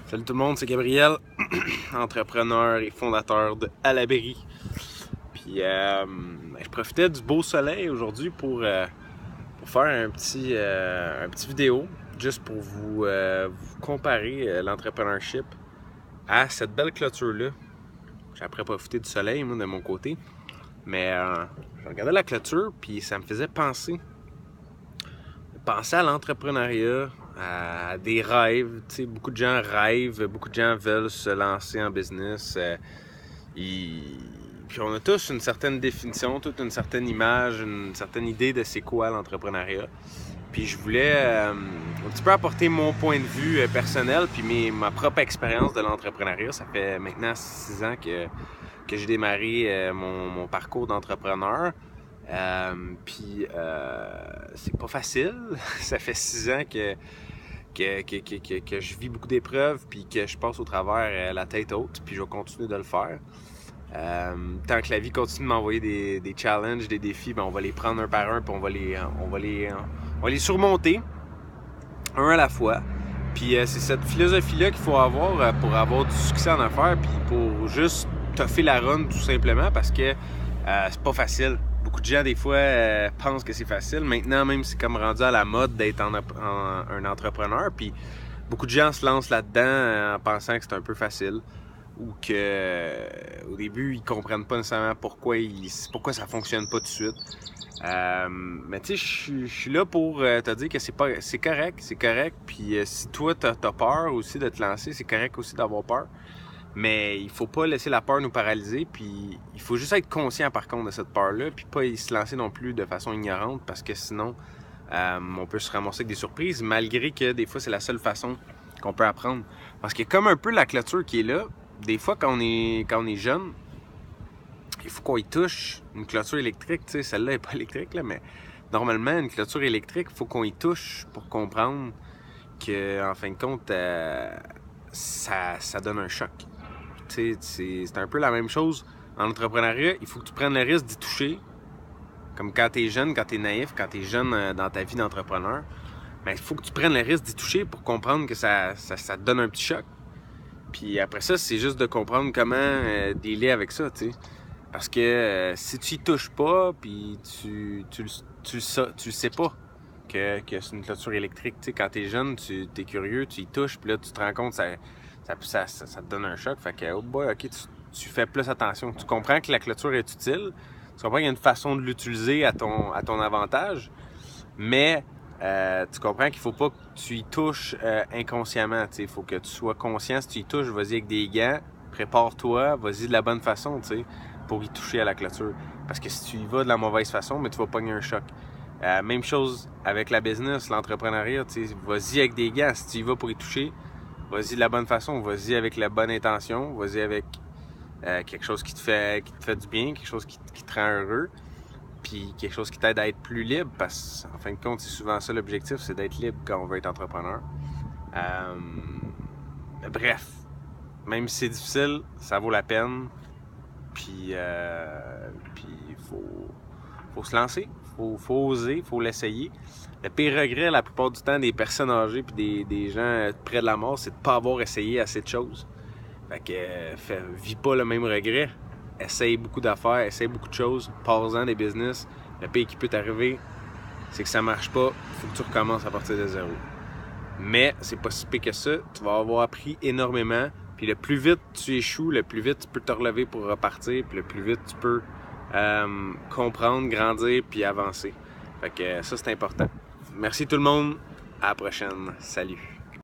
Salut tout le monde, c'est Gabriel, entrepreneur et fondateur de À l'abri. Puis je profitais du beau soleil aujourd'hui pour faire un petit vidéo, juste pour vous comparer l'entrepreneurship à cette belle clôture-là. J'ai après profité du soleil, moi, de mon côté. Mais je regardais la clôture, puis ça me faisait penser à l'entrepreneuriat, à des rêves. Tu sais, beaucoup de gens rêvent, beaucoup de gens veulent se lancer en business. Puis on a tous une certaine définition, toute une certaine image, une certaine idée de c'est quoi l'entrepreneuriat. Puis je voulais un petit peu apporter mon point de vue personnel, puis ma propre expérience de l'entrepreneuriat. Ça fait maintenant 6 ans que j'ai démarré mon parcours d'entrepreneur. C'est pas facile. Ça fait 6 ans que je vis beaucoup d'épreuves, puis que je passe au travers la tête haute, puis je vais continuer de le faire. Tant que la vie continue de m'envoyer des challenges, des défis, ben on va les prendre un par un, puis on va les surmonter un à la fois. Puis c'est cette philosophie-là qu'il faut avoir pour avoir du succès en affaires, puis pour juste toffer la run tout simplement, parce que c'est pas facile. Beaucoup de gens, des fois, pensent que c'est facile. Maintenant, même, c'est comme rendu à la mode d'être un entrepreneur. Puis beaucoup de gens se lancent là-dedans en pensant que c'est un peu facile, ou que au début, ils comprennent pas nécessairement pourquoi ça fonctionne pas tout de suite. Mais tu sais, je suis là pour te dire que c'est correct. Puis si toi, t'as peur aussi de te lancer, c'est correct aussi d'avoir peur. Mais il faut pas laisser la peur nous paralyser, puis il faut juste être conscient par contre de cette peur-là, puis pas y se lancer non plus de façon ignorante, parce que sinon, on peut se ramasser avec des surprises, malgré que des fois, c'est la seule façon qu'on peut apprendre. Parce que comme un peu la clôture qui est là, des fois, quand on est jeune, il faut qu'on y touche une clôture électrique, tu sais, celle-là n'est pas électrique, là, mais normalement, une clôture électrique, il faut qu'on y touche pour comprendre que, en fin de compte, ça donne un choc. C'est un peu la même chose en entrepreneuriat. Il faut que tu prennes le risque d'y toucher. Comme quand tu es jeune, quand tu es naïf, quand tu es jeune dans ta vie d'entrepreneur, ben, il faut que tu prennes le risque d'y toucher pour comprendre que ça te donne un petit choc. Puis après ça, c'est juste de comprendre comment dealer avec ça, tu sais. Parce que si tu y touches pas, puis tu le sais pas que c'est une clôture électrique. Tu sais, quand tu es jeune, tu es curieux, tu y touches, puis là, tu te rends compte que ça te donne un choc. Fait que, oh boy, ok, tu fais plus attention. Tu comprends que la clôture est utile. Tu comprends qu'il y a une façon de l'utiliser à ton avantage. Mais tu comprends qu'il faut pas que tu y touches inconsciemment. Il faut que tu sois conscient. Si tu y touches, vas-y avec des gants. Prépare-toi. Vas-y de la bonne façon, tu sais, pour y toucher à la clôture. Parce que si tu y vas de la mauvaise façon, mais tu vas pogner un choc. Même chose avec la business, l'entrepreneuriat. Vas-y avec des gants. Si tu y vas pour y toucher, vas-y de la bonne façon, vas-y avec la bonne intention, vas-y avec quelque chose qui te fait du bien, quelque chose qui te rend heureux, puis quelque chose qui t'aide à être plus libre, parce qu'en fin de compte, c'est souvent ça l'objectif, c'est d'être libre quand on veut être entrepreneur. Bref, même si c'est difficile, ça vaut la peine, puis il faut se lancer, faut oser, faut l'essayer. Le pire regret, la plupart du temps, des personnes âgées puis des gens près de la mort, c'est de ne pas avoir essayé assez de choses. Fait que vis pas le même regret. Essaye beaucoup d'affaires, essaye beaucoup de choses, passe-en des business. Le pire qui peut t'arriver, c'est que ça marche pas, il faut que tu recommences à partir de zéro. Mais c'est pas si pire que ça, tu vas avoir appris énormément, puis le plus vite tu échoues, le plus vite tu peux te relever pour repartir, puis le plus vite tu peux comprendre, grandir, puis avancer. Fait que ça, c'est important. Merci tout le monde. À la prochaine. Salut.